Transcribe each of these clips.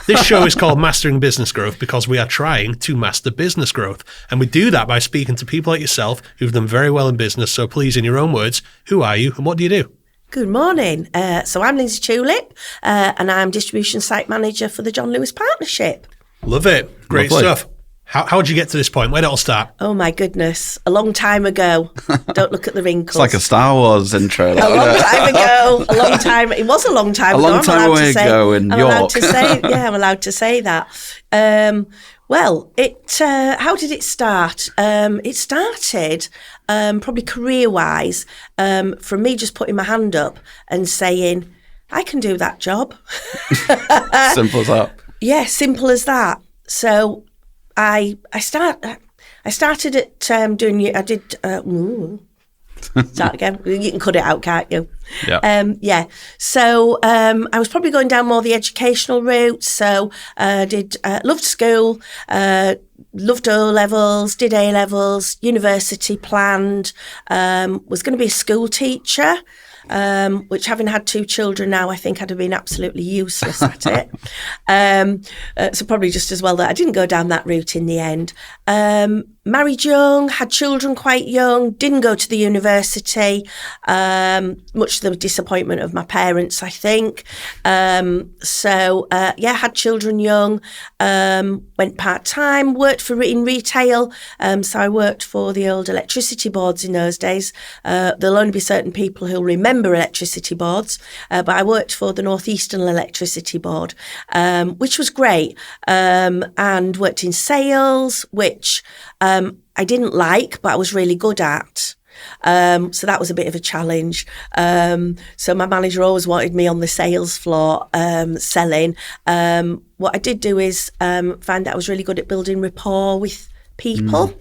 This show is called Mastering Business Growth because we are trying to master business growth. And we do that by speaking to people like yourself who've done very well in business. So please, in your own words, who are you and what do you do? Good morning. So I'm Lindsay Tulip and I'm Distribution Site Manager for the John Lewis Partnership. Love it. Great stuff. How did you get to this point? Where did it all start? Oh, my goodness. A long time ago. Don't look at the wrinkles. It's like a Star Wars intro. A long time ago. A long time. It was a long time ago. A long time ago in York. I'm allowed to say that. How did it start? It started probably career-wise from me just putting my hand up and saying, I can do that job. Simple as that. Yeah, simple as that. So I started at doing. I did. Start again. You can cut it out, can't you? Yeah. So I was probably going down more the educational route. So loved school, loved O levels, did A levels, university planned. Was going to be a school teacher. Which having had 2 children now, I think I'd have been absolutely useless at it. So probably just as well that I didn't go down that route in the end. Married young, had children quite young, didn't go to the university, much to the disappointment of my parents, I think. Had children young, went part-time, worked in retail. So I worked for the old electricity boards in those days. There'll only be certain people who'll remember electricity boards, but I worked for the North Eastern Electricity Board, which was great, and worked in sales, which I didn't like, but I was really good at. So that was a bit of a challenge. So my manager always wanted me on the sales floor selling. What I did do is find that I was really good at building rapport with people.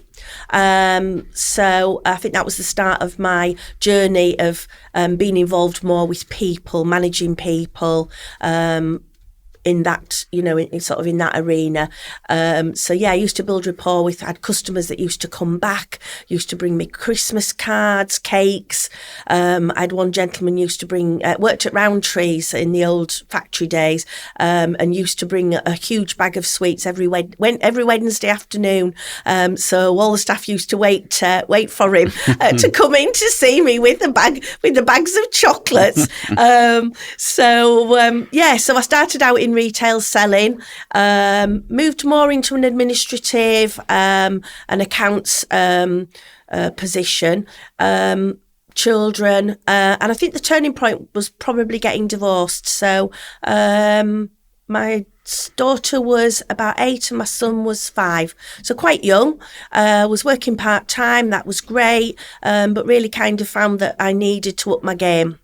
So I think that was the start of my journey of being involved more with people, managing people, in that, in that arena. I used to build rapport with, I had customers that used to come back, used to bring me Christmas cards, cakes. I had one gentleman used to bring, worked at Rowntree's in the old factory days, and used to bring a huge bag of sweets every Wednesday afternoon. So all the staff used to wait for him to come in to see me with the bags of chocolates. So I started out in retail selling, moved more into an administrative and accounts position, children, and I think the turning point was probably getting divorced. So my daughter was about 8 and my son was 5, so quite young. Was working part-time, that was great, but really kind of found that I needed to up my game.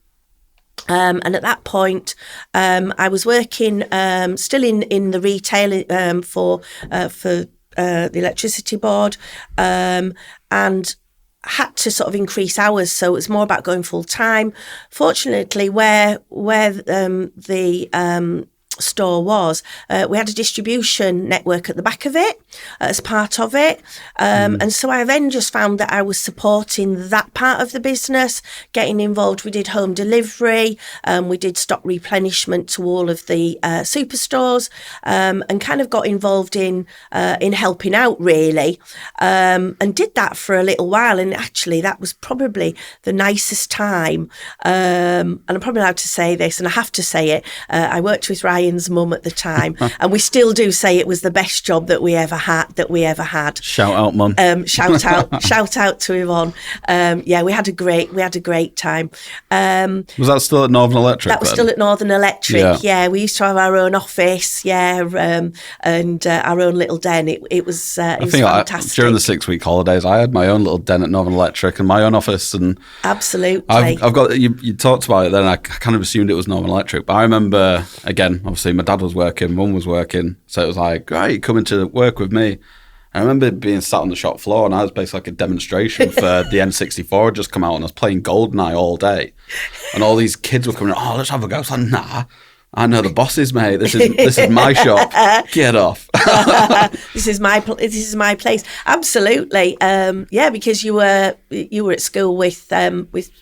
And at that point, I was working still in the retail for the electricity board, and had to sort of increase hours. So it was more about going full time. Fortunately, where the store was, we had a distribution network at the back of it as part of it, and so I then just found that I was supporting that part of the business, getting involved. We did home delivery, we did stock replenishment to all of the superstores, and kind of got involved in helping out really, and did that for a little while. And actually that was probably the nicest time, and I'm probably allowed to say this and I have to say it, I worked with Ryan's mum at the time, and we still do say it was the best job that we ever had. Shout out, mum. Shout out to Yvonne. We had a great time. Was that still at Northern Electric? That was still at Northern Electric. Yeah, we used to have our own office. And our own little den. It was fantastic. During the 6-week holidays, I had my own little den at Northern Electric and my own office. And absolutely, I've got you talked about it then. I kind of assumed it was Northern Electric, but I remember again. Obviously, my dad was working, mum was working, so it was like, right, coming to work with me. I remember being sat on the shop floor, and I was basically like a demonstration for the N64 had just come out, and I was playing GoldenEye all day, and all these kids were coming. Oh, let's have a go. I was like, nah, I know the bosses, mate. This is my shop. Get off. This is my place. Absolutely. Because you were at school with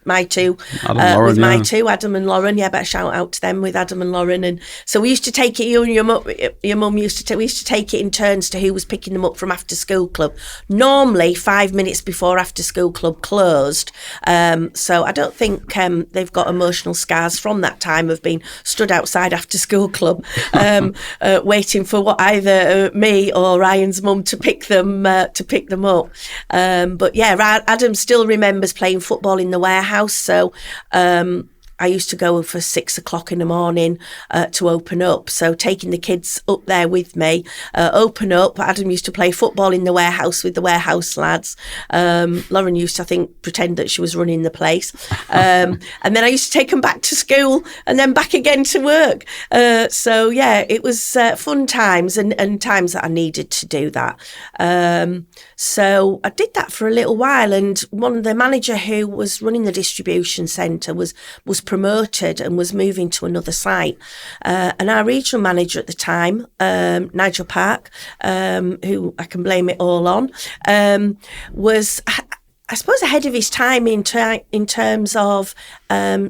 my two, Adam and Lauren. Yeah, better shout out to them with Adam and Lauren. And so we used to take it. You and your mum used to. We used to take it in turns to who was picking them up from after school club. Normally 5 minutes before after school club closed. So I don't think they've got emotional scars from that time of being stood outside after school club, waiting for either me or Ryan's mum to pick them up. But yeah, Adam still remembers playing football in the warehouse. So I used to go for 6 o'clock in the morning to open up. So taking the kids up there with me, open up. Adam used to play football in the warehouse with the warehouse lads. Lauren used to, I think, pretend that she was running the place. And then I used to take them back to school and then back again to work. So yeah, it was fun times and times that I needed to do that. So I did that for a little while, and the manager who was running the distribution centre was promoted and was moving to another site. And our regional manager at the time, Nigel Park, who I can blame it all on, was, I suppose, ahead of his time in terms of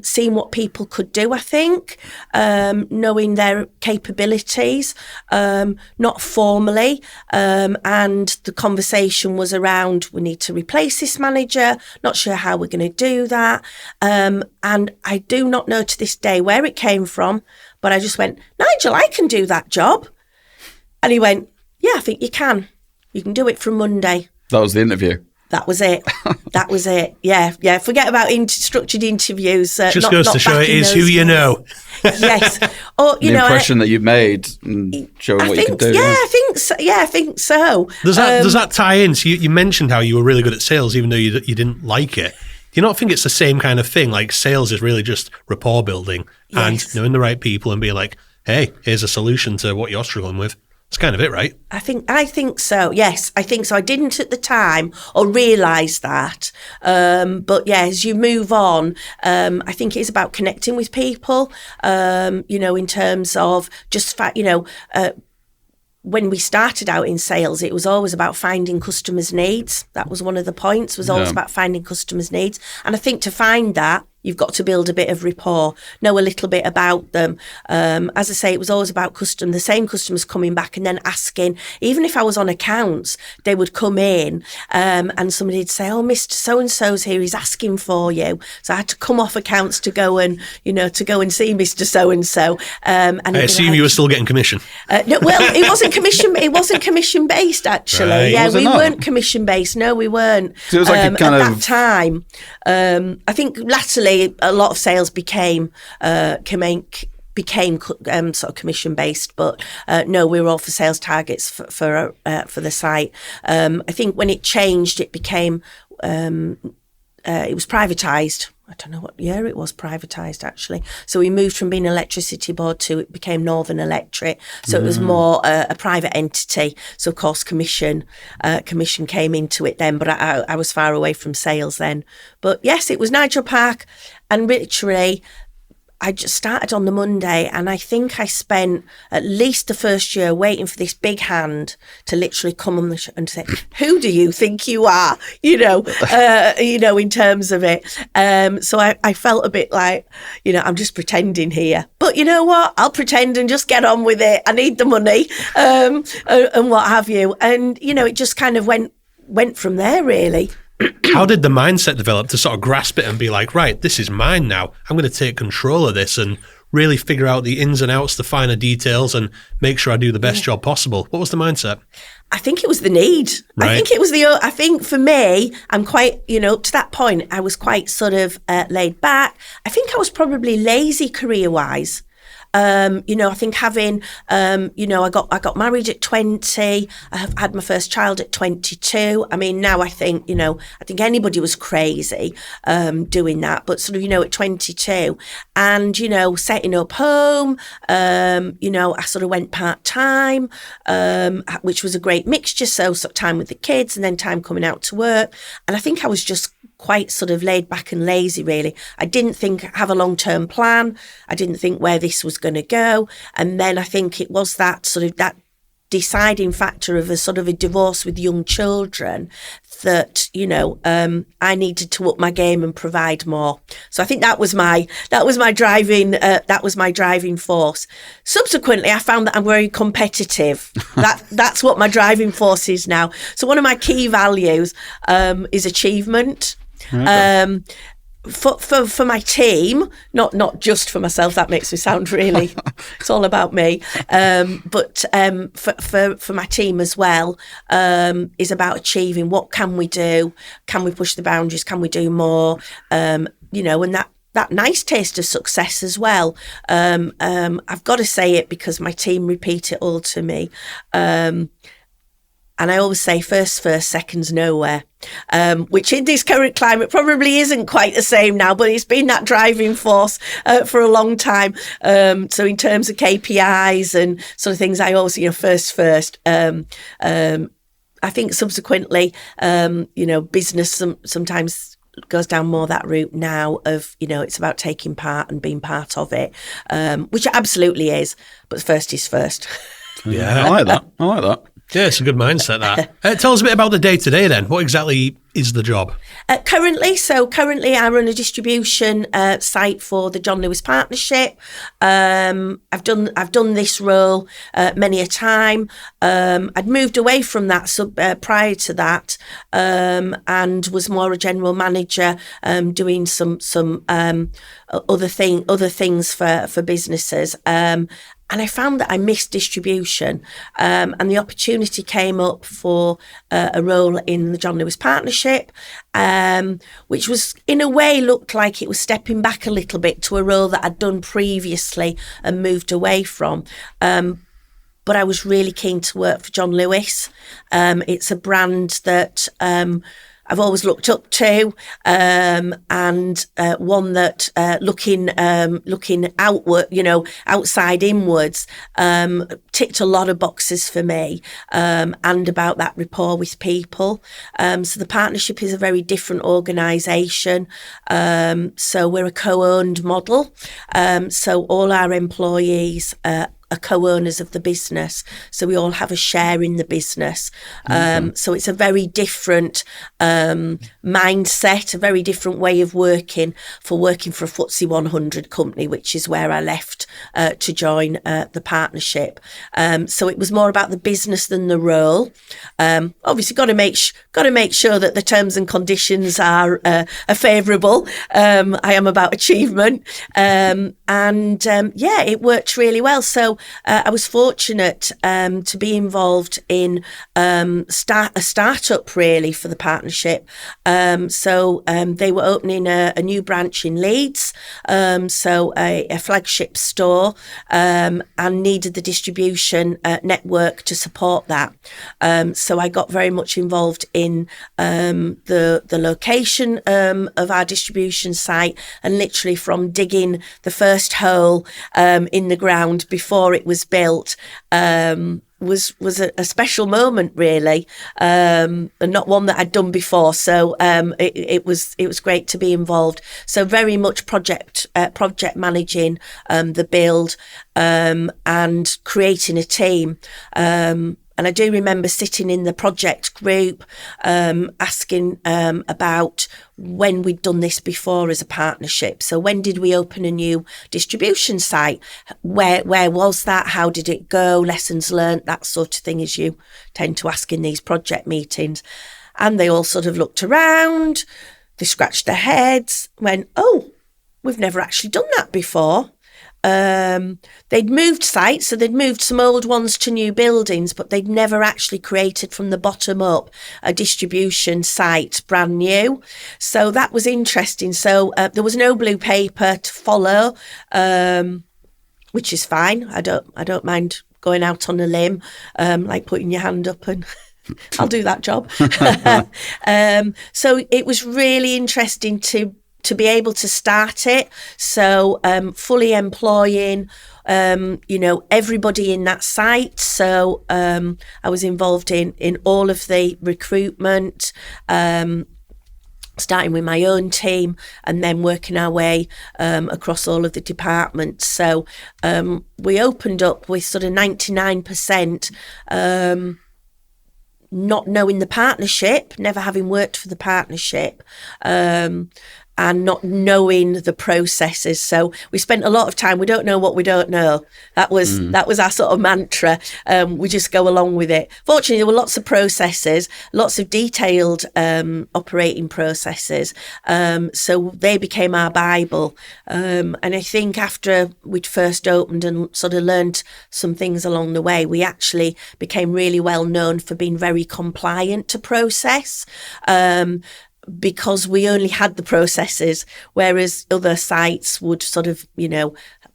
seeing what people could do, I think, knowing their capabilities, not formally. And the conversation was around, we need to replace this manager, not sure how we're going to do that. And I do not know to this day where it came from, but I just went, Nigel, I can do that job. And he went, yeah, I think you can. You can do it from Monday. That was the interview. That was it. That was it. Yeah. Forget about structured interviews. Just goes to show it is who you know. Yes. Or the impression that you made, showing what you could do. Yeah, I think so. Yeah, I think so. Does that tie in? So you mentioned how you were really good at sales, even though you didn't like it. Do you not think it's the same kind of thing? Like, sales is really just rapport building and knowing the right people and being like, hey, here's a solution to what you're struggling with. That's kind of it, right? I think so. Yes, I think so. I didn't at the time or realise that. But yeah, as you move on, I think it is about connecting with people, in terms of just, when we started out in sales, it was always about finding customers' needs. That was one of the points, was always about finding customers' needs. And I think to find that, you've got to build a bit of rapport, know a little bit about them. As I say, it was always about the same customers coming back and then asking. Even if I was on accounts, they would come in and somebody'd say, oh, Mr. So-and-so's here, he's asking for you. So I had to come off accounts to go and see Mr. So-and-so. And I assume you were still getting commission. No, well, it wasn't commission based, actually. Right. Yeah, we weren't commission based. No, we weren't. So it was like at that time. I think latterly, a lot of sales became sort of commission based, but no, we were all for sales targets for the site. I think when it changed, it became it was privatised. I don't know what year it was privatised, actually. So we moved from being electricity board to it became Northern Electric. So it was more a private entity. So of course commission came into it then, but I was far away from sales then. But yes, it was Nigel Park, and literally I just started on the Monday, and I think I spent at least the first year waiting for this big hand to literally come on the show and say, "Who do you think you are?" In terms of it. So I felt a bit like, I'm just pretending here. But you know what? I'll pretend and just get on with it. I need the money, and what have you. And it just kind of went from there, really. How did the mindset develop to sort of grasp it and be like, right, this is mine now. I'm going to take control of this and really figure out the ins and outs, the finer details, and make sure I do the best job possible. What was the mindset? I think it was the need. Right. I think for me, I'm quite, to that point, I was quite sort of laid back. I think I was probably lazy career-wise. I think having, I got married at 20. I have had my first child at 22. I mean, now I think anybody was crazy doing that, but sort of, at 22 and, setting up home, I sort of went part-time, which was a great mixture. So time with the kids and then time coming out to work. And I think I was just quite sort of laid back and lazy, really. I didn't have a long-term plan. I didn't think where this was going to go. And then I think it was that sort of that deciding factor of a sort of a divorce with young children that, you know, I needed to up my game and provide more. So I think that was my driving force. Subsequently, I found that I'm very competitive. That's what my driving force is now. So one of my key values is achievement. Okay. For my team, not just for myself. That makes me sound really. It's all about me. But for my team as well, is about achieving. What can we do? Can we push the boundaries? Can we do more? You know, and that nice taste of success as well. I've got to say it because my team repeat it all to me. And I always say first, seconds, nowhere, which in this current climate probably isn't quite the same now, but it's been that driving force for a long time. So in terms of KPIs and sort of things, I always, you know, first. I think subsequently, you know, business sometimes goes down more that route now of, you know, it's about taking part and being part of it, which it absolutely is. But first is first. Yeah, I like that. Yeah, it's a good mindset, that. Tell us a bit about the day-to-day then. What exactly is the job? Currently I run a distribution site for the John Lewis Partnership. I've done this role many a time. I'd moved away from that prior to that, and was more a general manager, doing some other things for businesses. And I found that I missed distribution, and the opportunity came up for a role in the John Lewis Partnership, which was, in a way, looked like it was stepping back a little bit to a role that I'd done previously and moved away from. But I was really keen to work for John Lewis. It's a brand that I've always looked up to, and one that looking outward, you know, outside inwards, ticked a lot of boxes for me, and about that rapport with people. So the partnership is a very different organisation. So we're a co-owned model. So all our employees are co-owners of the business, so we all have a share in the business. So it's a very different mindset, a very different way of working for a FTSE 100 company, which is where I left to join the partnership. So it was more about the business than the role. Obviously, got to make sure that the terms and conditions are favourable. I am about achievement, and it worked really well. So I was fortunate to be involved in a startup really for the partnership. So they were opening a new branch in Leeds, so a flagship store, and needed the distribution network to support that. So I got very much involved in the location of our distribution site, and literally from digging the first hole in the ground before it was built was a special moment really, and not one that I'd done before. So it was great to be involved. So very much project managing the build, and creating a team. And I do remember sitting in the project group, asking about when we'd done this before as a partnership. So when did we open a new distribution site? Where was that? How did it go? Lessons learnt, that sort of thing, as you tend to ask in these project meetings. And they all sort of looked around, they scratched their heads, went, oh, we've never actually done that before. They'd moved sites, so they'd moved some old ones to new buildings, but they'd never actually created from the bottom up a distribution site brand new. So that was interesting. So there was no blue paper to follow, which is fine. I don't mind going out on a limb, like putting your hand up and I'll do that job. So it was really interesting to be able to start it. So fully employing, everybody in that site. So I was involved in all of the recruitment, starting with my own team and then working our way across all of the departments. So we opened up with sort of 99% not knowing the partnership, never having worked for the partnership, and not knowing the processes. So we spent a lot of time, we don't know what we don't know. That was our sort of mantra. We just go along with it. Fortunately, there were lots of processes, lots of detailed operating processes. So they became our Bible. And I think after we'd first opened and sort of learned some things along the way, we actually became really well known for being very compliant to process. Because we only had the processes, whereas other sites would sort of,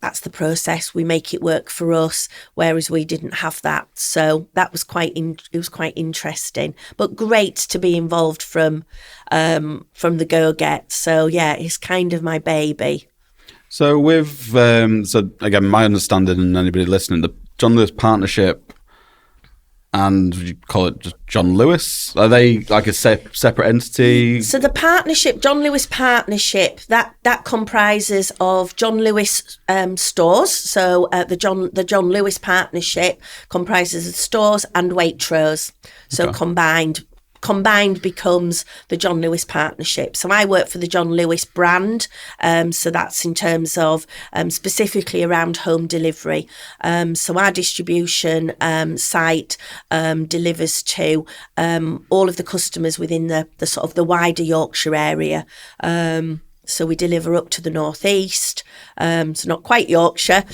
that's the process, we make it work for us, whereas we didn't have that. So that was quite interesting, but great to be involved from the go-get. So yeah, it's kind of my baby. So with, so again, my understanding and anybody listening, the John Lewis partnership, and you call it just John Lewis? Are they like a separate entity? So the partnership, John Lewis Partnership, that comprises of John Lewis stores. So the John Lewis Partnership comprises of stores and Waitrose. So combined becomes the John Lewis Partnership. So I work for the John Lewis brand. So that's in terms of specifically around home delivery. So our distribution site delivers to all of the customers within the sort of the wider Yorkshire area. So we deliver up to the northeast, so not quite Yorkshire.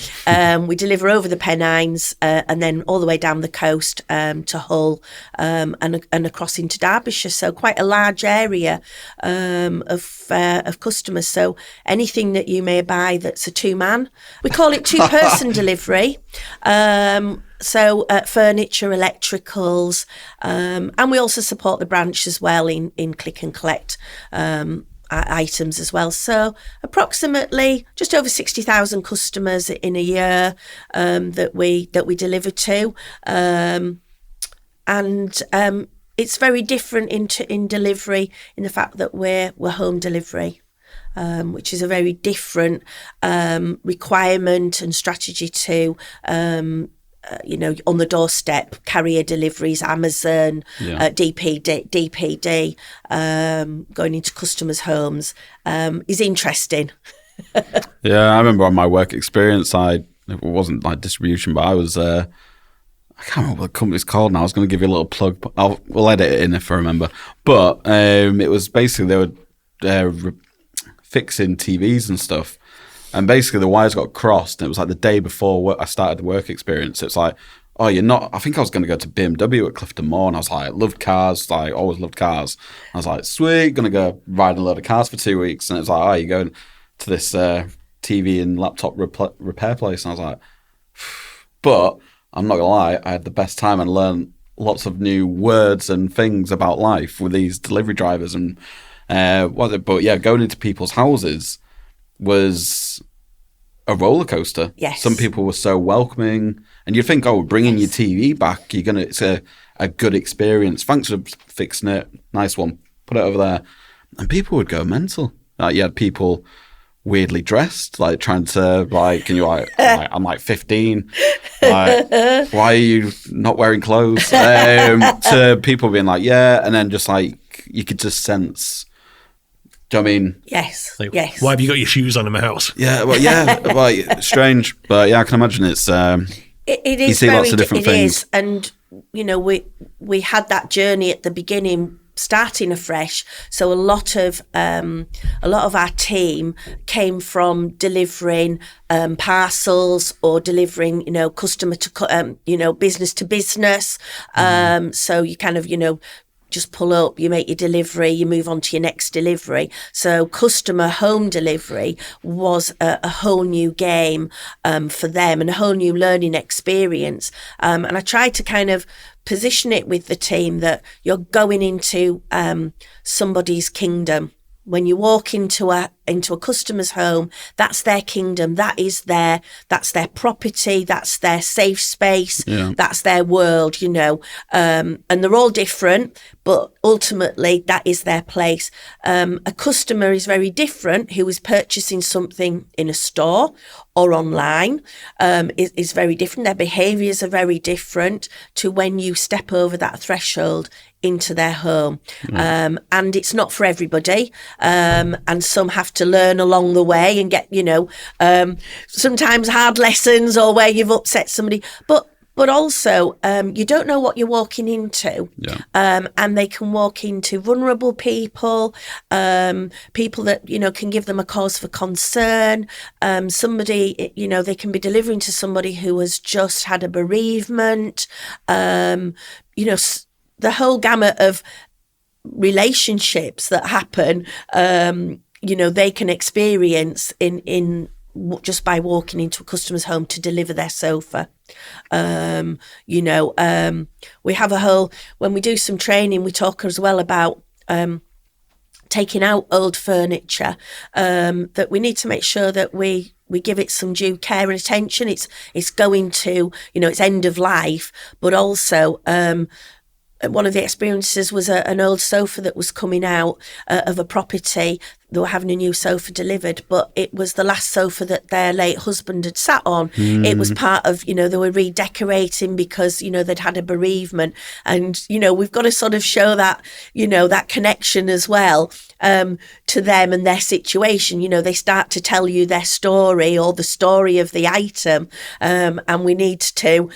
We deliver over the Pennines and then all the way down the coast to Hull and across into Derbyshire. So quite a large area of customers. So anything that you may buy that's a two-man, we call it two-person delivery. So furniture, electricals, and we also support the branch as well in click and collect items as well. So approximately just over 60,000 customers in a year that we deliver to, and it's very different in delivery in the fact that we're home delivery. Which is a very different requirement and strategy to on the doorstep, carrier deliveries, Amazon, DPD, going into customers' homes is interesting. Yeah, I remember on my work experience, it wasn't like distribution, but I was, I can't remember what the company's called now. I was going to give you a little plug, but we'll edit it in if I remember. But it was basically they were fixing TVs and stuff. And basically the wires got crossed, and it was like the day before I started the work experience. It's like, oh, you're not, I think I was going to go to BMW at Clifton Moor, and I was like, loved cars, like always loved cars. I was like, sweet, going to go ride a load of cars for 2 weeks. And it's like, oh, you're going to this TV and laptop repair place. And I was like, but I'm not going to lie, I had the best time and learned lots of new words and things about life with these delivery drivers. And but yeah, going into people's houses was a roller coaster. Yes. Some people were so welcoming, and you think, oh, bringing your TV back, it's a good experience. Thanks for fixing it. Nice one. Put it over there. And people would go mental. You had people weirdly dressed, like trying to, like, and you're like, I'm like 15. Like, why are you not wearing clothes? To people being like, yeah, and then just like, you could just sense. Do you know what I mean? Yes, like, yes. Why have you got your shoes on in my house? Yeah, well, well, strange. But yeah, I can imagine it's... It is you see lots of different things. Is, and, we had that journey at the beginning, starting afresh. So a lot of our team came from delivering parcels or delivering, customer to, business to business. So you kind of, just pull up, you make your delivery, you move on to your next delivery. So customer home delivery was a whole new game for them and a whole new learning experience. And I tried to kind of position it with the team that you're going into somebody's kingdom. When you walk into a customer's home, that's their kingdom. That's their property. That's their safe space. Yeah. That's their world, and they're all different, but ultimately that is their place. A customer is very different who is purchasing something in a store or online, is very different. Their behaviours are very different to when you step over that threshold into their home. And it's not for everybody. And some have to learn along the way and get, sometimes hard lessons or where you've upset somebody. But also, you don't know what you're walking into. Yeah. And they can walk into vulnerable people, people that, can give them a cause for concern. Somebody, they can be delivering to somebody who has just had a bereavement. The whole gamut of relationships that happen, they can experience in just by walking into a customer's home to deliver their sofa. We have when we do some training, we talk as well about taking out old furniture, that we need to make sure that we give it some due care and attention. It's going to, it's end of life, but also, one of the experiences was an old sofa that was coming out of a property. They were having a new sofa delivered, but it was the last sofa that their late husband had sat on. It was part of, they were redecorating because, they'd had a bereavement. And, we've got to sort of show that, that connection as well to them and their situation. They start to tell you their story or the story of the item. And we need to,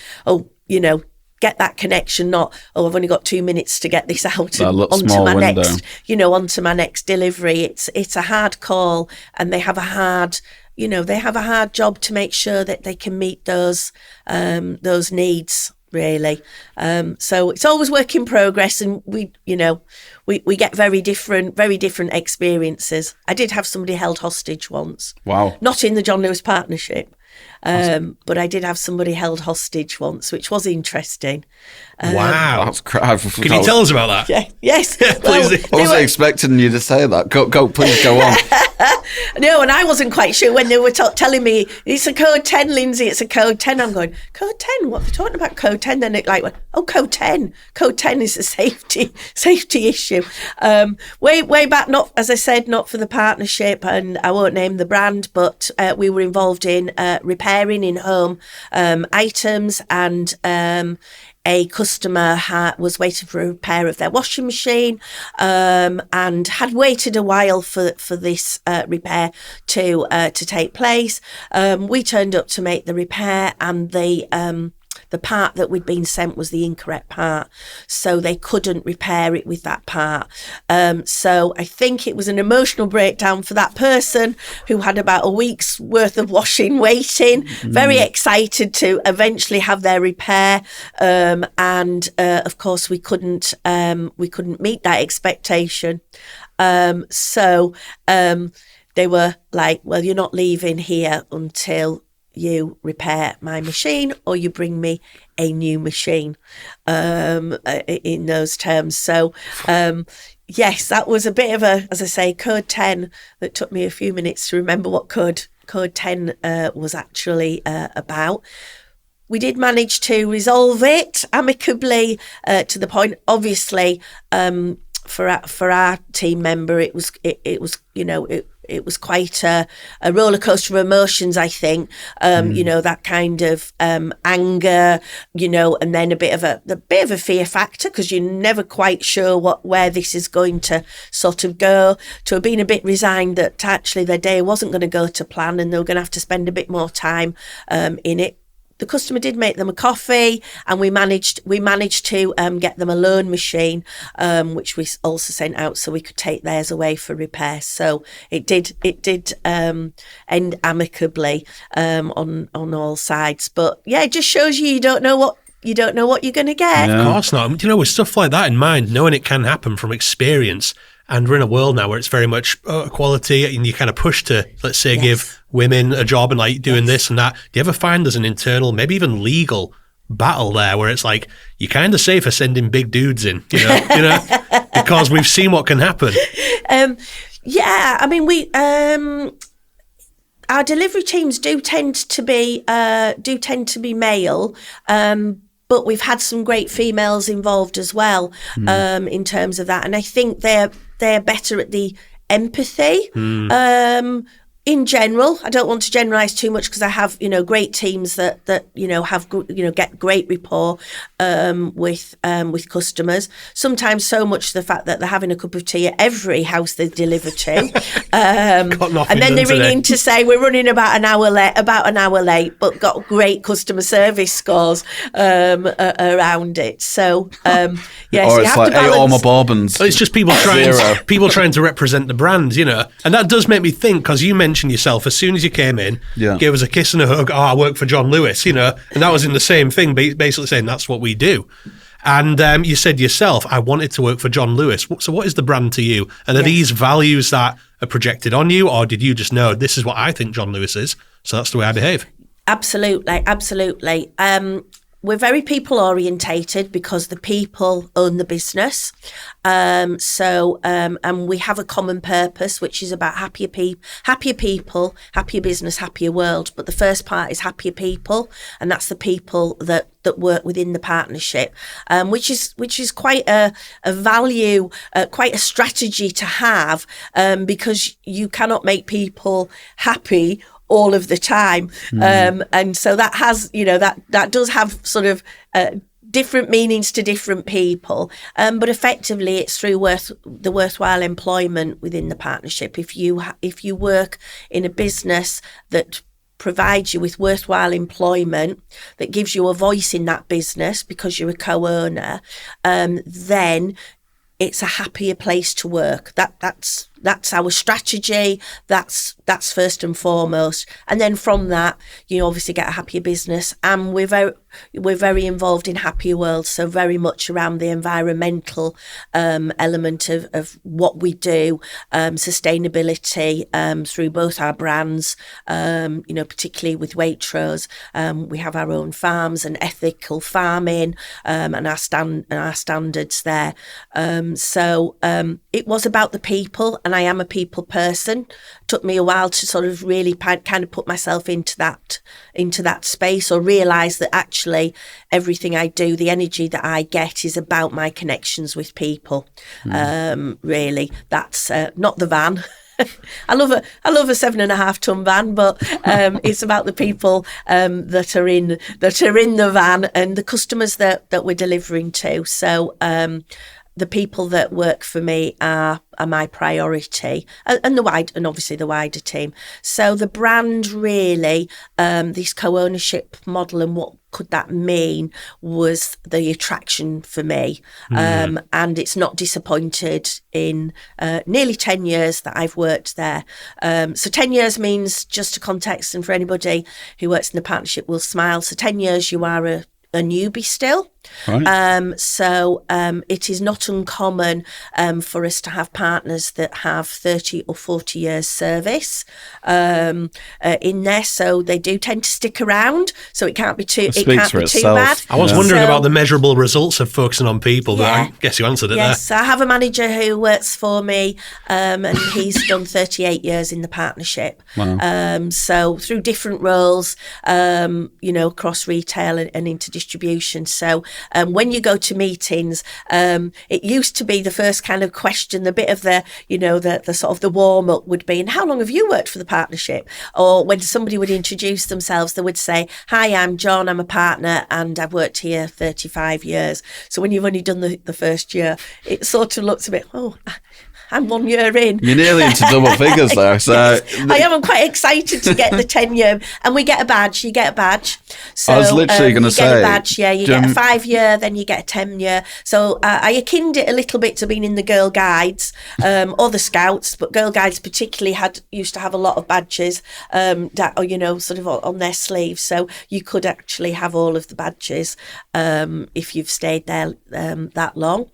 get that connection, not, I've only got 2 minutes to get this out onto my next delivery. It's a hard call, and they have a hard job to make sure that they can meet those needs, really. So it's always work in progress, and we get very different experiences. I did have somebody held hostage once. Wow. Not in the John Lewis partnership. But I did have somebody held hostage once, which was interesting. Wow. That's crap. Can you tell us about that? Yeah, yes. Please. I wasn't expecting you to say that. Please go on. No, and I wasn't quite sure when they were telling me, it's a code 10, Lindsay, it's a code 10. I'm going, code 10? What are they talking about, code 10? Then it went, code 10. Code 10 is a safety issue. Way back, not, as I said, not for the partnership, and I won't name the brand, but we were involved in repairing in-home items, and a customer was waiting for a repair of their washing machine, and had waited a while for this repair to take place. We turned up to make the repair, and the part that we'd been sent was the incorrect part, so they couldn't repair it with that part. So I think it was an emotional breakdown for that person who had about a week's worth of washing waiting, very excited to eventually have their repair, and of course we couldn't meet that expectation. So they were like, well, you're not leaving here until you repair my machine or you bring me a new machine, in those terms. So yes, that was a bit of a, as I say, code 10 that took me a few minutes to remember what code 10 was actually about. We did manage to resolve it amicably, to the point, obviously, for our team member, it was it was quite a roller coaster of emotions, I think. That kind of anger, and then a bit of a fear factor, because you're never quite sure where this is going to sort of go. To have been a bit resigned that actually their day wasn't going to go to plan, and they were going to have to spend a bit more time in it. The customer did make them a coffee, and we managed to get them a loan machine, which we also sent out so we could take theirs away for repair. So it did end amicably on all sides. But yeah, it just shows you don't know what you're going to get. Of course not. With stuff like that in mind, knowing it can happen from experience. And we're in a world now where it's very much equality, and you kind of push to, let's say, give women a job and like doing this and that. Do you ever find there's an internal, maybe even legal battle there where it's like, you're kind of safer sending big dudes in, because we've seen what can happen. Yeah, I mean, our delivery teams do tend to be male, but we've had some great females involved as well in terms of that, and I think they're better at the empathy. In general, I don't want to generalise too much because I have, great teams that have get great rapport with customers. Sometimes so much the fact that they're having a cup of tea at every house they deliver to, and then they ring in to say we're running about an hour late, but got great customer service scores around it. So or so it's you have like to balance. all my bourbons. It's just people trying to represent the brand, and that does make me think, because you mentioned yourself as soon as you came in, gave us a kiss and a hug. Oh, I work for John Lewis, and that was in the same thing, basically saying that's what we do. And you said yourself, I wanted to work for John Lewis. So what is the brand to you? And are these values that are projected on you, or did you just know this is what I think John Lewis is, so that's the way I behave? Absolutely. We're very people orientated because the people own the business. And we have a common purpose, which is about happier people, happier business, happier world. But the first part is happier people, and that's the people that work within the partnership, which is quite a value, quite a strategy to have, because you cannot make people happy all of the time. And so that has, that does have sort of different meanings to different people. But effectively it's through the worthwhile employment within the partnership. If you work in a business that provides you with worthwhile employment, that gives you a voice in that business because you're a co-owner, then it's a happier place to work. That's our strategy. That's first and foremost. And then from that, you obviously get a happier business. And we're very involved in Happier World, so very much around the environmental element of what we do, sustainability through both our brands. Particularly with Waitrose, we have our own farms and ethical farming, and our standards there. So it was about the people. And I am a people person. Took me a while to sort of really kind of put myself into that space, or realise that actually everything I do, the energy that I get, is about my connections with people. Really, that's not the van. I love a 7.5 ton van, but it's about the people that are in the van and the customers that we're delivering to. So. The people that work for me are my priority, and obviously the wider team. So the brand really, this co-ownership model, and what could that mean, was the attraction for me. And it's not disappointed in nearly 10 years that I've worked there. So 10 years means, just to context, and for anybody who works in the partnership will smile, so 10 years you are a newbie still. Right. So it is not uncommon for us to have partners that have 30 or 40 years service in there, so they do tend to stick around, so it can't be too bad. I was wondering about the measurable results of focusing on people, but I guess you answered it there. Yes, I have a manager who works for me, and he's done 38 years in the partnership. Wow. So through different roles, across retail and into distribution. So when you go to meetings, it used to be the first kind of question, the bit of the sort of the warm up would be, and how long have you worked for the partnership? Or when somebody would introduce themselves, they would say, hi, I'm John, I'm a partner, and I've worked here 35 years. So when you've only done the first year, it sort of looks a bit, I'm 1 year in. You're nearly into double figures there. So yes, I am. I'm quite excited to get the 10 year. And we get a badge. You get a badge. So, I was literally going to say. You get a badge, you get a 5 year, then you get a 10 year. So I akined it a little bit to being in the Girl Guides or the Scouts, but Girl Guides particularly used to have a lot of badges sort of on their sleeves. So you could actually have all of the badges if you've stayed there that long.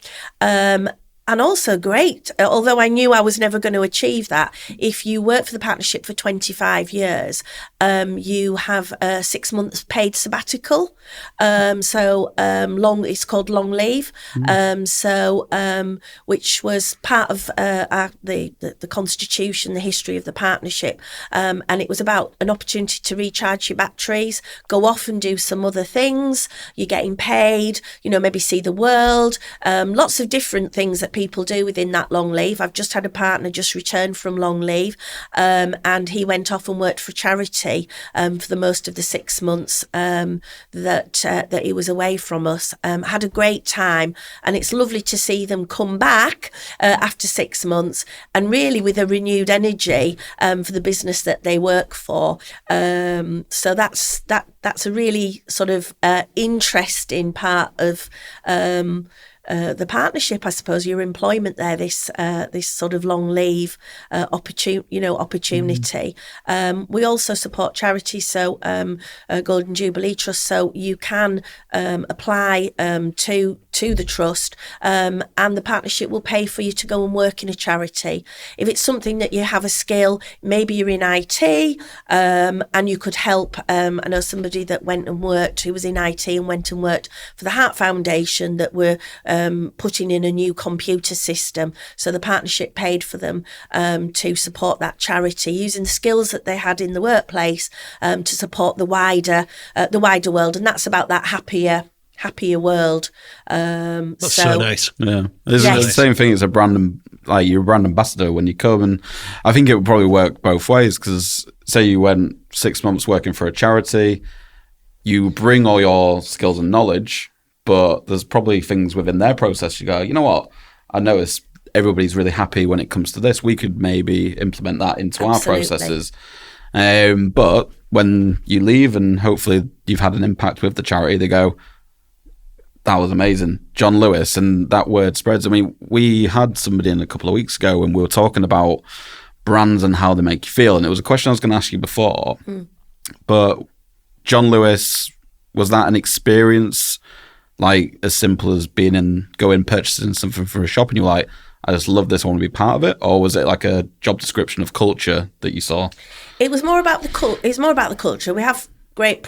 And also great, although I knew I was never going to achieve that, if you work for the partnership for 25 years, you have a 6 months paid sabbatical. It's called long leave. Which was part of the constitution, the history of the partnership. And it was about an opportunity to recharge your batteries, go off and do some other things. You're getting paid, maybe see the world, lots of different things that people do within that long leave. I've just had a partner just return from long leave, and he went off and worked for charity for the most of the 6 months that he was away from us. Had a great time, and it's lovely to see them come back after 6 months and really with a renewed energy for the business that they work for. So that's a really sort of interesting part of the partnership, I suppose, your employment there, this sort of long leave opportunity. We also support charities, so Golden Jubilee Trust, so you can apply to the trust, and the partnership will pay for you to go and work in a charity. If it's something that you have a skill, maybe you're in IT, and you could help. I know somebody that went and worked, who was in IT and went and worked for the Heart Foundation, that were putting in a new computer system. So the partnership paid for them to support that charity, using the skills that they had in the workplace to support the wider world. And that's about that happier world. That's so nice. Yeah, it's the same thing as a brand, like you're a brand ambassador when you come, and I think it would probably work both ways, because say you went 6 months working for a charity, you bring all your skills and knowledge, but there's probably things within their process you go, you know what, I notice everybody's really happy when it comes to this, we could maybe implement that into our processes. But when you leave and hopefully you've had an impact with the charity, they go, that was amazing, John Lewis, and that word spreads. I mean, we had somebody in a couple of weeks ago and we were talking about brands and how they make you feel, and it was a question I was going to ask you before, but John Lewis, was that an experience like as simple as going purchasing something for a shop and you're like, I just love this, I want to be part of it? Or was it like a job description of culture that you saw? It was more about the culture. We have great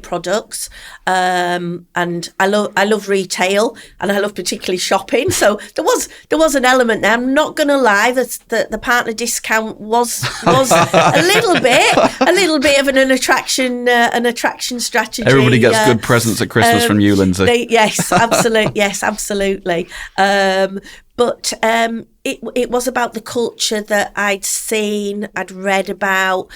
products, and I love retail, and I love particularly shopping. So there was an element there. I'm not going to lie, that the partner discount was a little bit of an attraction strategy. Everybody gets good presents at Christmas from you, Lindsay. Yes, absolutely. But it was about the culture that I'd seen, I'd read about.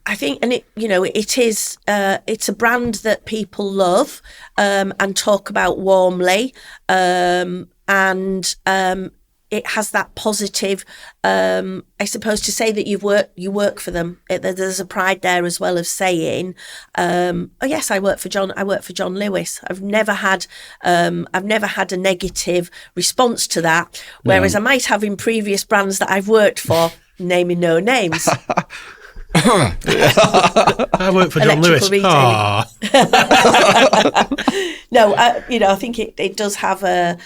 I think, and it's a brand that people love and talk about warmly, and it has that positive, I suppose, to say that you work for them. There's a pride there as well of saying, oh yes, I work for John Lewis. I've never had a negative response to that, whereas I might have in previous brands that I've worked for, naming no names. I work for John Lewis. No, I think it does have there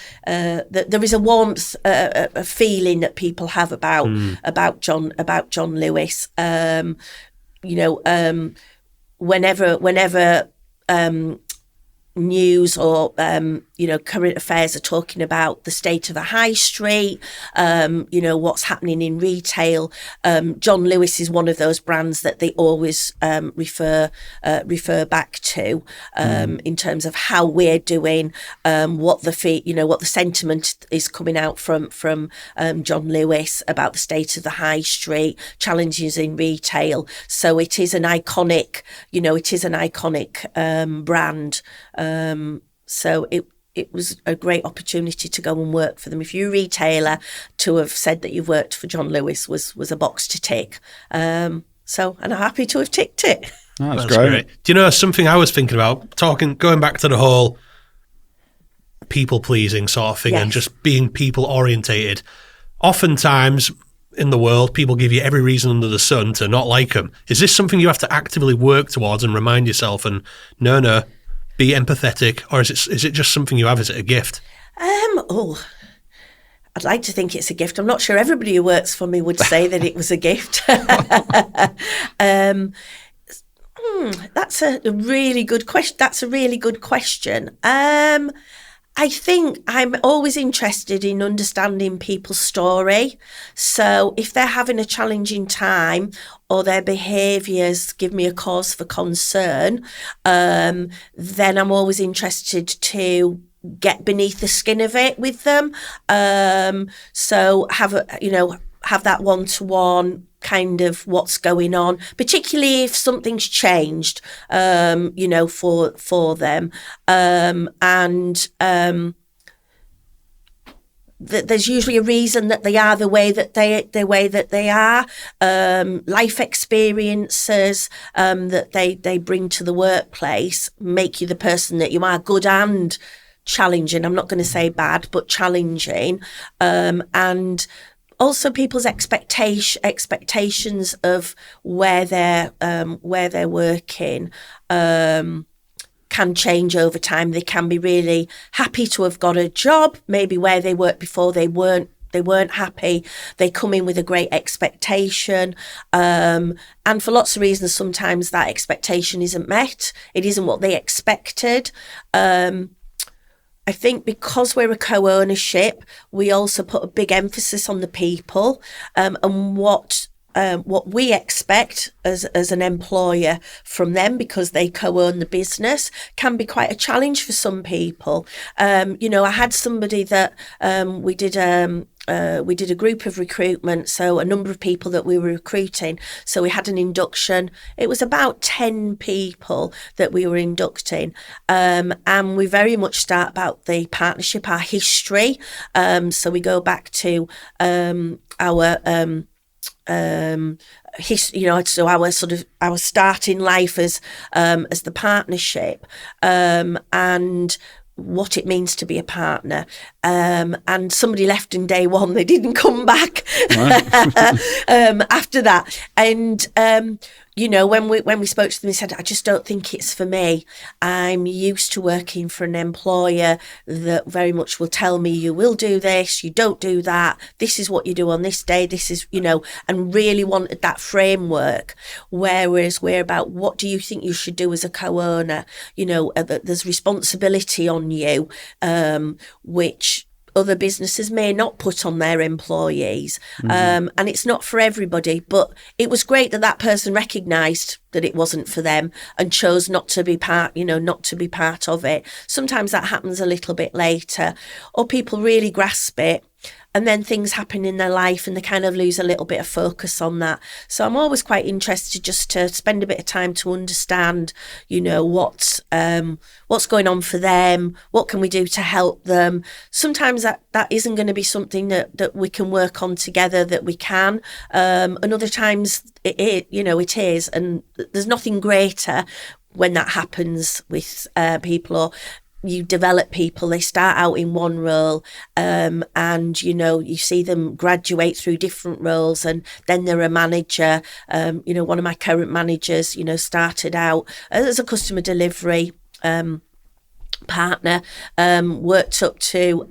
is a warmth, a feeling that people have about John Lewis. Whenever news or current affairs are talking about the state of the high street, what's happening in retail, John Lewis is one of those brands that they always refer back to in terms of how we're doing, what the sentiment is coming out from John Lewis about the state of the high street, challenges in retail. So it is an iconic brand. So it was a great opportunity to go and work for them. If you're a retailer, to have said that you've worked for John Lewis was a box to tick. And I'm happy to have ticked it. Oh, that's great. Do you know something I was thinking about? Going back to the whole people pleasing sort of thing, and just being people orientated. Oftentimes in the world, people give you every reason under the sun to not like them. Is this something you have to actively work towards and remind yourself? And no, be empathetic, or is it just something you have? Is it a gift? I'd like to think it's a gift. I'm not sure everybody who works for me would say that it was a gift. That's a really good question. I think I'm always interested in understanding people's story. So if they're having a challenging time or their behaviours give me a cause for concern, then I'm always interested to get beneath the skin of it with them. So have that one-to-one kind of what's going on, particularly if something's changed, for them. There's usually a reason that they are the way that they are. Life experiences that they bring to the workplace make you the person that you are, good and challenging. I'm not going to say bad, but challenging. And also people's expectations of where they're working can change over time. They can be really happy to have got a job, maybe where they worked before they weren't happy. They come in with a great expectation, and for lots of reasons sometimes that expectation isn't met. It isn't what they expected. I think because we're a co-ownership, we also put a big emphasis on the people, and what we expect as an employer from them, because they co-own the business, can be quite a challenge for some people. I had somebody that we did a group of recruitment, so a number of people that we were recruiting. So we had an induction. It was about 10 people that we were inducting. And we very much start about the partnership, our history. So we go back to our so our starting life as the partnership, and what it means to be a partner. And somebody left in day one, they didn't come back after that. And when we spoke to them, they said, I just don't think it's for me. I'm used to working for an employer that very much will tell me, you will do this, you don't do that, this is what you do on this day, this is, and really wanted that framework. Whereas we're about, what do you think you should do as a co-owner? There's responsibility on you, which other businesses may not put on their employees. And it's not for everybody, but it was great that person recognised that it wasn't for them and chose not to be part of it. Sometimes that happens a little bit later, or people really grasp it, and then things happen in their life and they kind of lose a little bit of focus on that. So I'm always quite interested just to spend a bit of time to understand, what's going on for them, what can we do to help them. Sometimes that isn't going to be something that we can work on together, that we can. And other times it is. And there's nothing greater when that happens with people, or you develop people, they start out in one role, and you see them graduate through different roles, and then they're a manager. One of my current managers, started out as a customer delivery partner, worked up to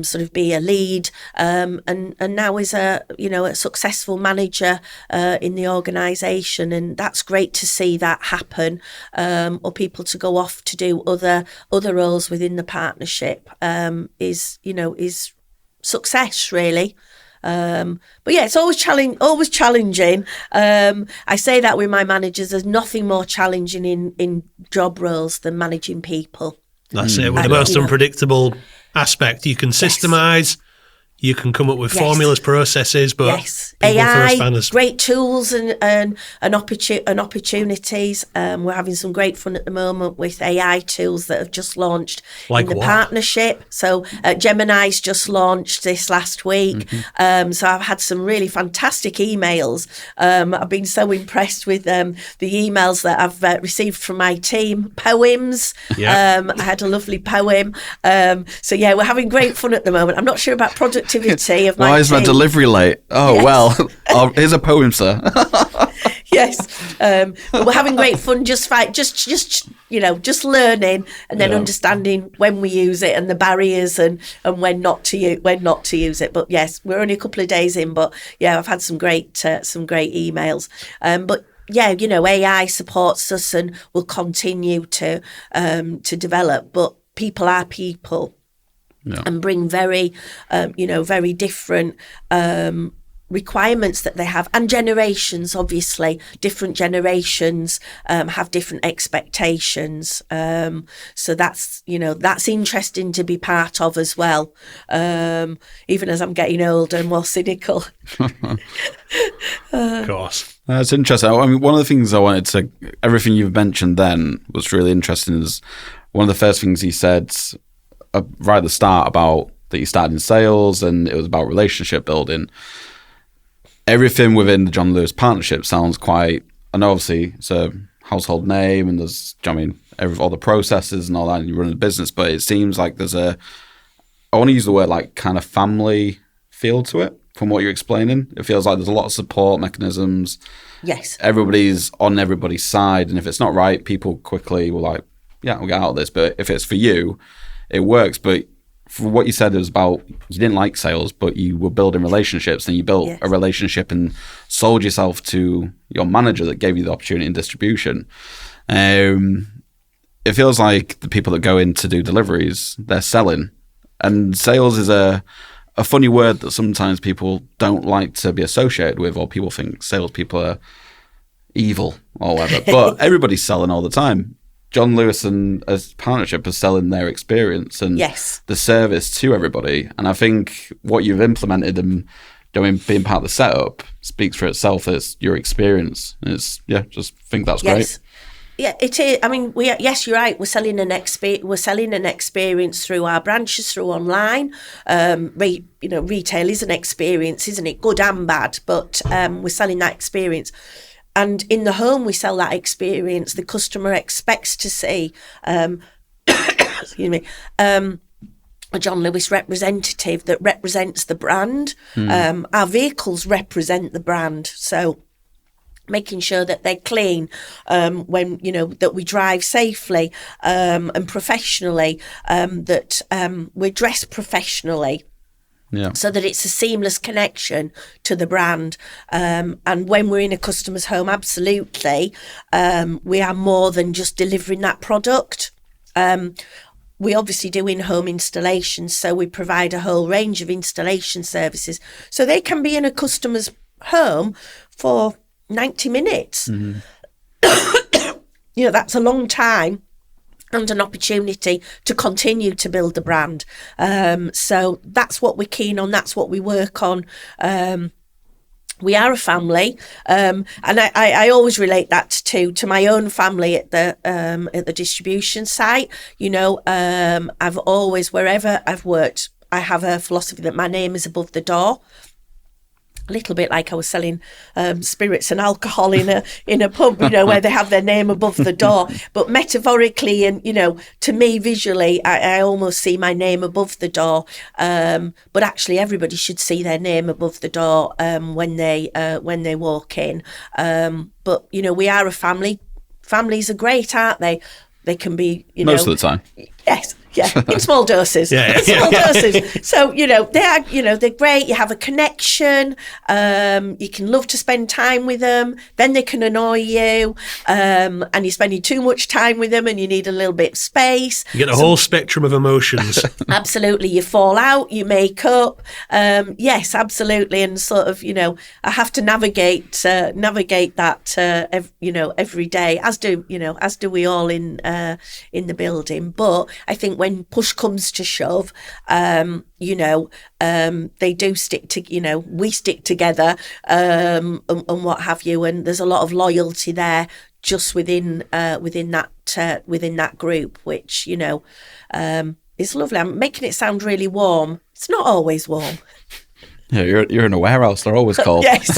sort of be a lead, and now is a successful manager in the organisation, and that's great to see that happen, or people to go off to do other roles within the partnership, is success really. But yeah, it's always challenging. I say that with my managers, there's nothing more challenging in job roles than managing people. That's it. With the most unpredictable aspect, you can systemize, you can come up with formulas, processes, but AI, great tools and opportunities. We're having some great fun at the moment with AI tools that have just launched in the partnership. So Gemini's just launched this last week. So I've had some really fantastic emails. I've been so impressed with the emails that I've received from my team. Poems. I had a lovely poem. So yeah, we're having great fun at the moment. I'm not sure about productivity of my team. Why is my delivery late? Oh, yes. Well, here's a poem, sir. Yes, but we're having great fun. Just learning and then understanding when we use it and the barriers and when not to use it. But yes, we're only a couple of days in. But yeah, I've had some great emails. But yeah, AI supports us and will continue to develop. But people are people, and bring very very different requirements that they have, and generations. Obviously different generations have different expectations, so that's interesting to be part of as well, even as I'm getting older and more cynical. Of course. That's interesting. I mean, one of the things I wanted to, everything you've mentioned then was really interesting. Is one of the first things he said right at the start about that you started in sales and it was about relationship building. Everything within the John Lewis partnership sounds quite, and obviously it's a household name and there's, all the processes and all that, and you run a business, but it seems like there's I want to use the word like kind of family feel to it from what you're explaining. It feels like there's a lot of support mechanisms. Yes. Everybody's on everybody's side, and if it's not right, people quickly will like, yeah, we'll get out of this. But if it's for you, it works. But for what you said, it was about you didn't like sales, but you were building relationships, and you built a relationship and sold yourself to your manager that gave you the opportunity in distribution. It feels like the people that go in to do deliveries, they're selling. And sales is a funny word that sometimes people don't like to be associated with, or people think salespeople are evil or whatever. But everybody's selling all the time. John Lewis and as partnership are selling their experience and the service to everybody. And I think what you've implemented and being part of the setup speaks for itself as your experience. And it's just think that's great. Yeah, it is. I mean, yes, you're right. We're selling an experience through our branches, through online. Retail is an experience, isn't it? Good and bad, but we're selling that experience. And in the home, we sell that experience. The customer expects to see, excuse me, a John Lewis representative that represents the brand. Our vehicles represent the brand, so making sure that they're clean, that we drive safely and professionally, that we're dressed professionally. Yeah. So that it's a seamless connection to the brand. And when we're in a customer's home, absolutely, we are more than just delivering that product. We obviously do in-home installations, so we provide a whole range of installation services. So they can be in a customer's home for 90 minutes. Mm-hmm. That's a long time. And an opportunity to continue to build the brand. So that's what we're keen on. That's what we work on. We are a family, and I always relate that to my own family at the distribution site. I've always, wherever I've worked, I have a philosophy that my name is above the door. A little bit like I was selling spirits and alcohol in a pub, where they have their name above the door. But metaphorically and, to me visually, I almost see my name above the door. But actually everybody should see their name above the door when they walk in. But, we are a family. Families are great, aren't they? They can be, most of the time. Yes. Yeah, in small doses. Doses. So, they are, they're great. You have a connection. You can love to spend time with them. Then they can annoy you. And you're spending too much time with them and you need a little bit of space. You get a whole spectrum of emotions. Absolutely. You fall out, you make up. Yes, absolutely. And sort of, I have to navigate that, every day, as do we all in the building. But I think when push comes to shove, they do stick to, we stick together, and what have you. And there's a lot of loyalty there just within that group, which, is lovely. I'm making it sound really warm. It's not always warm. Yeah, you're in a warehouse. They're always cold. Yes.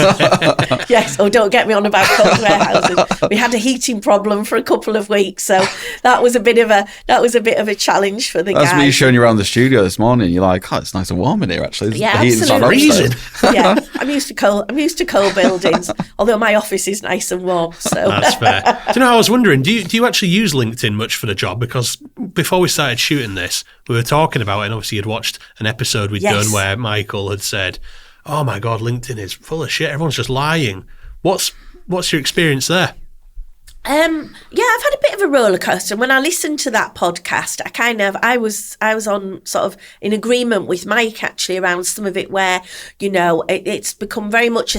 Yes. Oh, don't get me on about cold warehouses. We had a heating problem for a couple of weeks, so that was a bit of a challenge for the guys. That's me showing you around the studio this morning. You're like, oh, it's nice and warm in here. Actually, Yeah, the heating's not absolutely. upstairs. Yeah, I'm used to cold buildings. Although my office is nice and warm. So That's fair. Do you know, I was wondering, do you actually use LinkedIn much for the job? Because before we started shooting this, we were talking about it, and obviously you'd watched an episode we'd done where Michael had said, oh my God, LinkedIn is full of shit. Everyone's just lying. What's your experience there? Yeah, I've had a bit of a roller coaster. When I listened to that podcast, I was on sort of in agreement with Mike actually around some of it, where it's become very much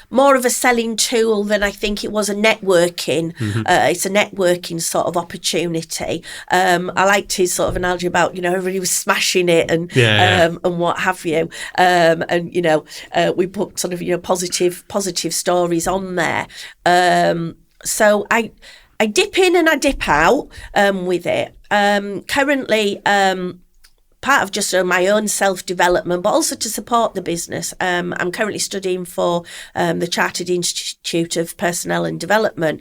more of a selling tool than I think it was a networking. It's a networking sort of opportunity. I liked his sort of analogy about everybody was smashing it and what have you. We put sort of positive stories on there. So I dip in and I dip out with it. Currently, part of just my own self-development, but also to support the business. I'm currently studying for the Chartered Institute of Personnel and Development.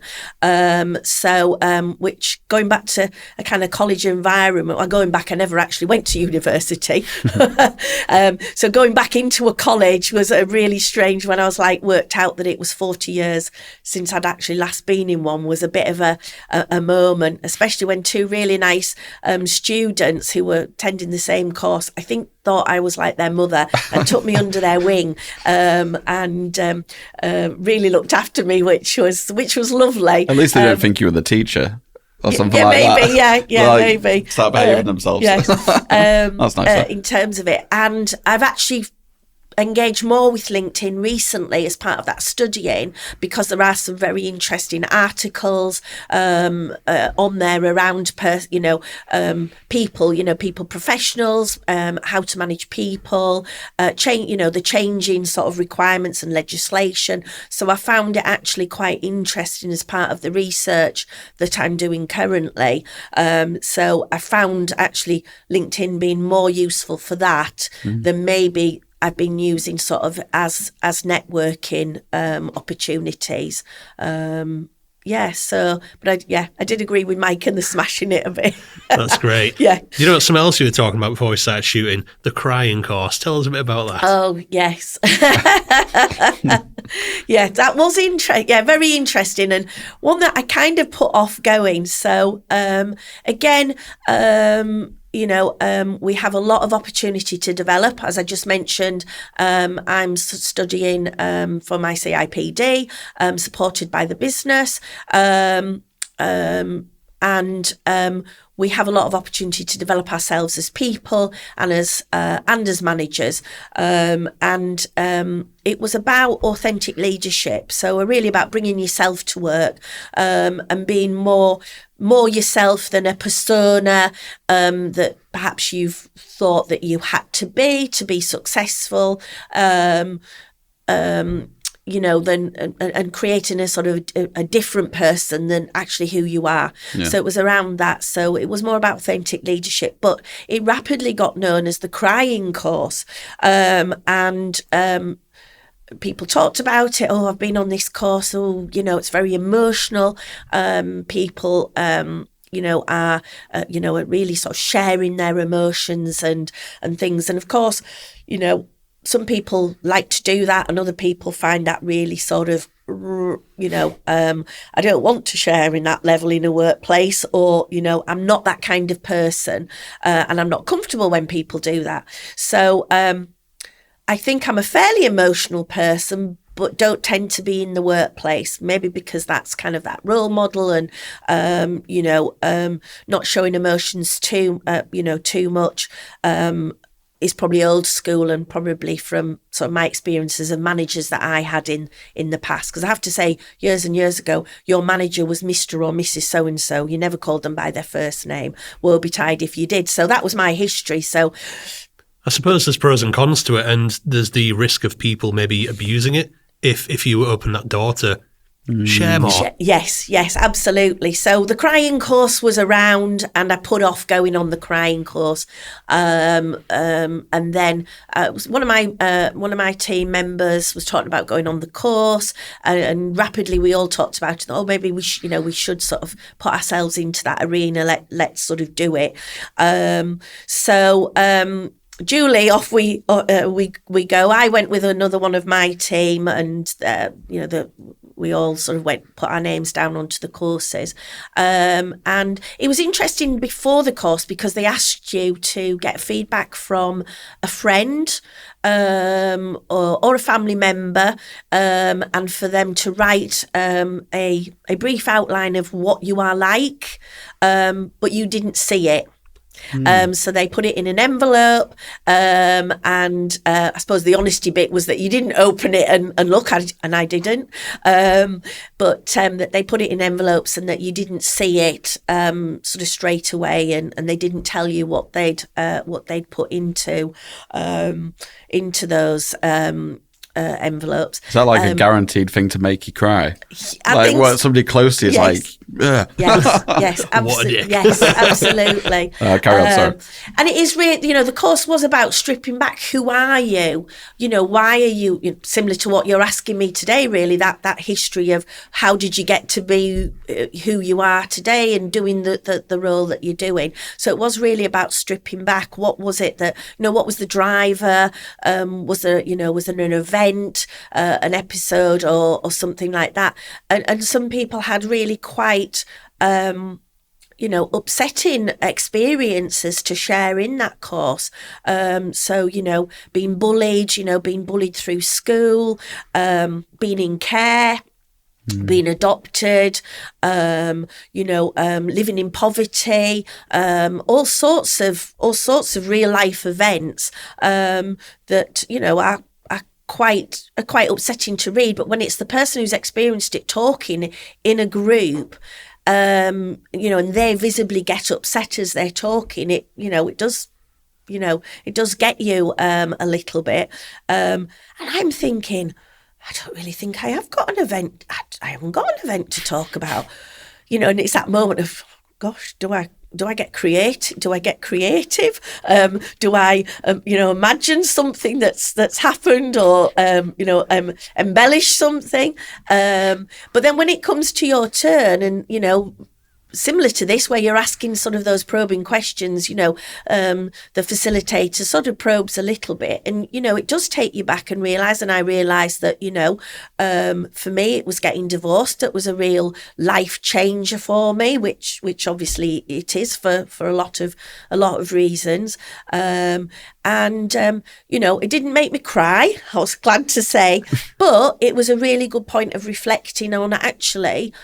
Which, going back to a kind of college environment, I never actually went to university. So going back into a college was a really strange, when I was worked out that it was 40 years since I'd actually last been in one, was a bit of a moment, especially when two really nice students who were attending the same course, I think, thought I was like their mother and took me under their wing and really looked after me, which was lovely. At least they don't think you were the teacher or something like maybe, that. Maybe. Start behaving themselves. Yes. That's nice. In terms of it. And I've actually engaged more with LinkedIn recently as part of that studying, because there are some very interesting articles on there around people professionals, how to manage people, the changing sort of requirements and legislation. So I found it actually quite interesting as part of the research that I'm doing currently. So I found actually LinkedIn being more useful for that than maybe I've been using sort of as networking opportunities. I did agree with Mike and the smashing it a bit. That's great. Yeah. You know what, something else you were talking about before we started shooting? The crying course. Tell us a bit about that. Oh, yes. Yeah, that was very interesting, and one that I kind of put off going. So, we have a lot of opportunity to develop. As I just mentioned, I'm studying for my CIPD, supported by the business. We have a lot of opportunity to develop ourselves as people and as managers. It was about authentic leadership. So we're really about bringing yourself to work and being more yourself than a persona that perhaps you've thought that you had to be successful. And creating a sort of a different person than actually who you are. Yeah. So it was around that. So it was more about authentic leadership, but it rapidly got known as the crying course. People talked about it. Oh, I've been on this course. Oh, it's very emotional. People, are really sort of sharing their emotions and things. And of course, some people like to do that, and other people find that really sort of, I don't want to share in that level in a workplace, or, I'm not that kind of person, and I'm not comfortable when people do that. So I think I'm a fairly emotional person, but don't tend to be in the workplace, maybe because that's kind of that role model, and, not showing emotions too much. Is probably old school, and probably from sort of my experiences of managers that I had in the past. Because I have to say, years and years ago, your manager was Mr. or Mrs. So-and-so. You never called them by their first name. Woe betide if you did. So that was my history. So I suppose there's pros and cons to it, and there's the risk of people maybe abusing it if you open that door to Share more. Yes, absolutely. So the crying course was around, and I put off going on the crying course. And then one of my team members was talking about going on the course, and rapidly we all talked about, oh, maybe we should sort of put ourselves into that arena. Let's sort of do it. Julie, off we go. I went with another one of my team, and we all sort of put our names down onto the courses. And it was interesting before the course because they asked you to get feedback from a friend or a family member, and for them to write a brief outline of what you are like, but you didn't see it. So they put it in an envelope, and I suppose the honesty bit was that you didn't open it and look at it, and I didn't. But that they put it in envelopes and that you didn't see it sort of straight away, and they didn't tell you what they'd put into those envelopes. Is that like a guaranteed thing to make you cry? I think what somebody close to you is like, ugh. Yes, absolutely. Yes, absolutely. Carry on, sorry. And it is really, the course was about stripping back. Who are you? Why are you, similar to what you're asking me today, really, that history of how did you get to be who you are today and doing the role that you're doing. So it was really about stripping back. What was it that, what was the driver? Was there an event, an episode or something like that? And some people had really quite upsetting experiences to share in that course. So being bullied through school, being in care, being adopted, living in poverty, all sorts of real life events that are quite upsetting to read. But when it's the person who's experienced it talking in a group, and they visibly get upset as they're talking, it does get you a little bit. And I'm thinking, I don't really think I have got an event. I haven't got an event to talk about, and it's that moment of, gosh, do I get creative? Do I get creative? Do I, imagine something that's happened, or embellish something? But then when it comes to your turn, and similar to this, where you're asking sort of those probing questions, the facilitator sort of probes a little bit, and it does take you back and realise. And I realised that for me it was getting divorced. That was a real life changer for me, which obviously it is for a lot of reasons. It didn't make me cry, I was glad to say, but it was a really good point of reflecting on actually,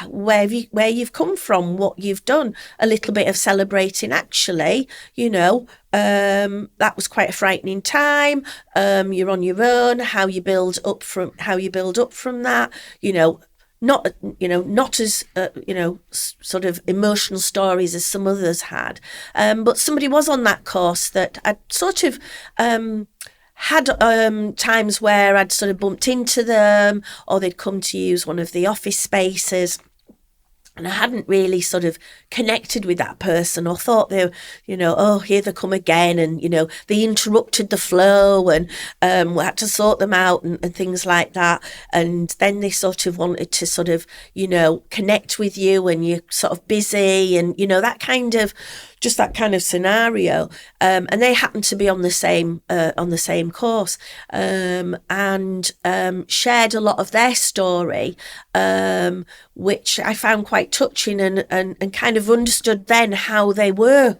where you've come from, what you've done, a little bit of celebrating actually, that was quite a frightening time. You're on your own, how you build up from that, not as sort of emotional stories as some others had, but somebody was on that course that I'd sort of had times where I'd sort of bumped into them, or they'd come to use one of the office spaces, and I hadn't really sort of connected with that person, or thought they, here they come again, and they interrupted the flow, and we had to sort them out and things like that. And then they sort of wanted to sort of connect with you, and you're sort of busy, and that kind of scenario. And they happened to be on the same course, and shared a lot of their story, which I found quite touching, and kind of understood then how they were,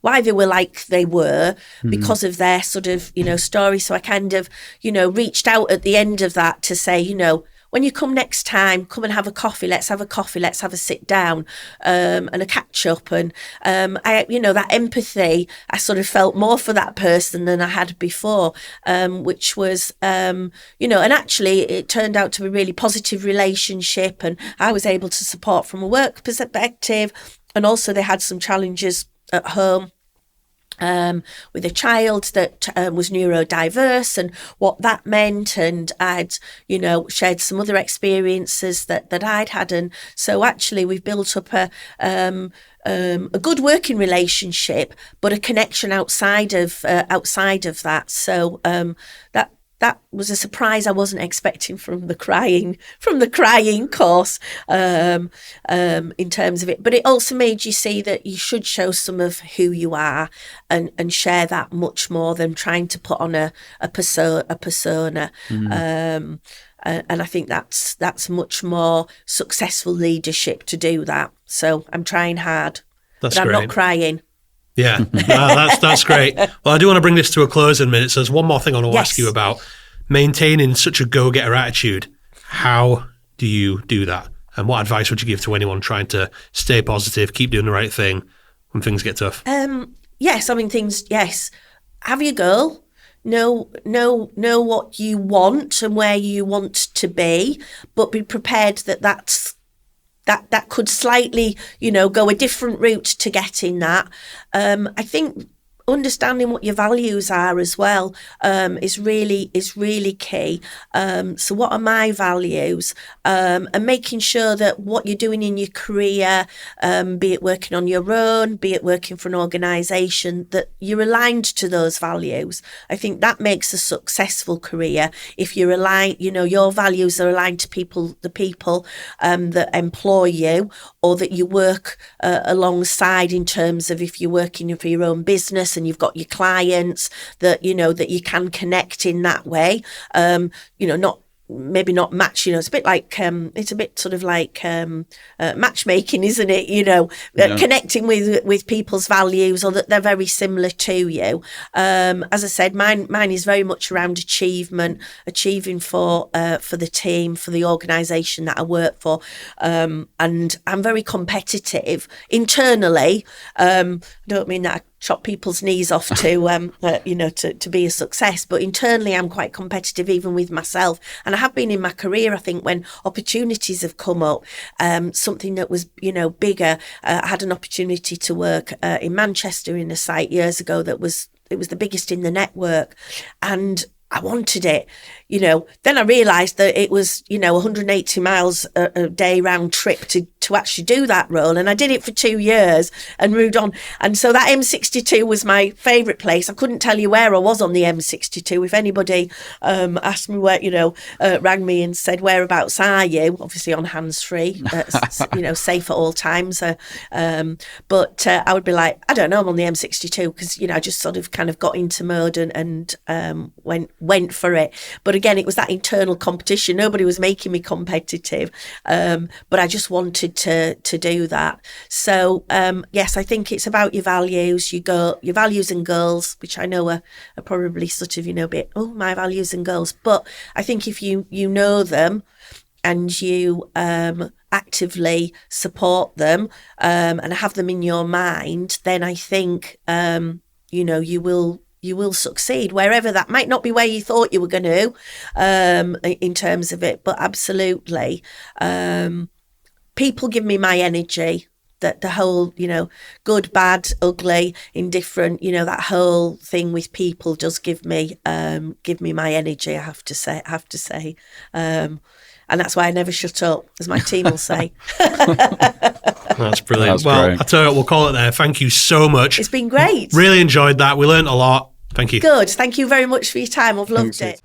why they were like they were, because of their sort of story. So I kind of reached out at the end of that to say, when you come next time, come and have a coffee. Let's have a coffee. Let's have a sit down, and a catch up. And I, that empathy, I sort of felt more for that person than I had before, which was, and actually it turned out to be a really positive relationship. And I was able to support from a work perspective, and also they had some challenges at home. with a child that was neurodiverse and what that meant, and I'd shared some other experiences that I'd had, and so actually we've built up a good working relationship, but a connection outside of that. So that was a surprise I wasn't expecting from the crying course in terms of it. But it also made you see that you should show some of who you are and share that much more than trying to put on a persona. And I think that's much more successful leadership to do that. So I'm trying hard, but I'm not crying. Yeah, that's great. Well, I do want to bring this to a close in a minute. So there's one more thing I want to ask you about. Maintaining such a go-getter attitude, how do you do that? And what advice would you give to anyone trying to stay positive, keep doing the right thing when things get tough? Yes. Have your goal. Know what you want and where you want to be, but be prepared that could slightly, go a different route to getting that. I think understanding what your values are as well is really key. So what are my values? And making sure that what you're doing in your career, be it working on your own, be it working for an organisation, that you're aligned to those values. I think that makes a successful career. If you're aligned, your values are aligned to the people that employ you or that you work alongside, in terms of if you're working for your own business and you've got your clients, that you can connect in that way. Maybe not match, it's a bit like it's a bit sort of like matchmaking, isn't it? Connecting with people's values, or that they're very similar to you. As I said, mine is very much around achieving for the team, for the organisation that I work for, and I'm very competitive internally. I don't mean that I chop people's knees off to be a success, but internally I'm quite competitive even with myself, and I have been in my career. I think when opportunities have come up, something that was bigger, I had an opportunity to work in Manchester in a site years ago it was the biggest in the network, and I wanted it. Then I realised that it was 180 miles a day round trip to actually do that role, and I did it for 2 years and moved on. And so that M62 was my favourite place. I couldn't tell you where I was on the M62. If anybody asked me where, rang me and said, whereabouts are you? Obviously on hands-free, safe at all times. But I would be like, I don't know, I'm on the M62, because I just sort of kind of got into mode and went for it. But again, it was that internal competition. Nobody was making me competitive, but I just wanted to do that. So yes, I think it's about your values. Your values and goals, which I know are probably sort of a bit, my values and goals. But I think if you know them and you actively support them and have them in your mind, then I think you will succeed wherever that might not be where you thought you were going to, in terms of it. But absolutely, people give me my energy. That the whole, good, bad, ugly, indifferent, that whole thing with people does give me my energy. I have to say, and that's why I never shut up, as my team will say. That's brilliant. Great. I tell you what, we'll call it there. Thank you so much. It's been great. Really enjoyed that. We learned a lot. Thank you. Good. Thank you very much for your time. I've loved it.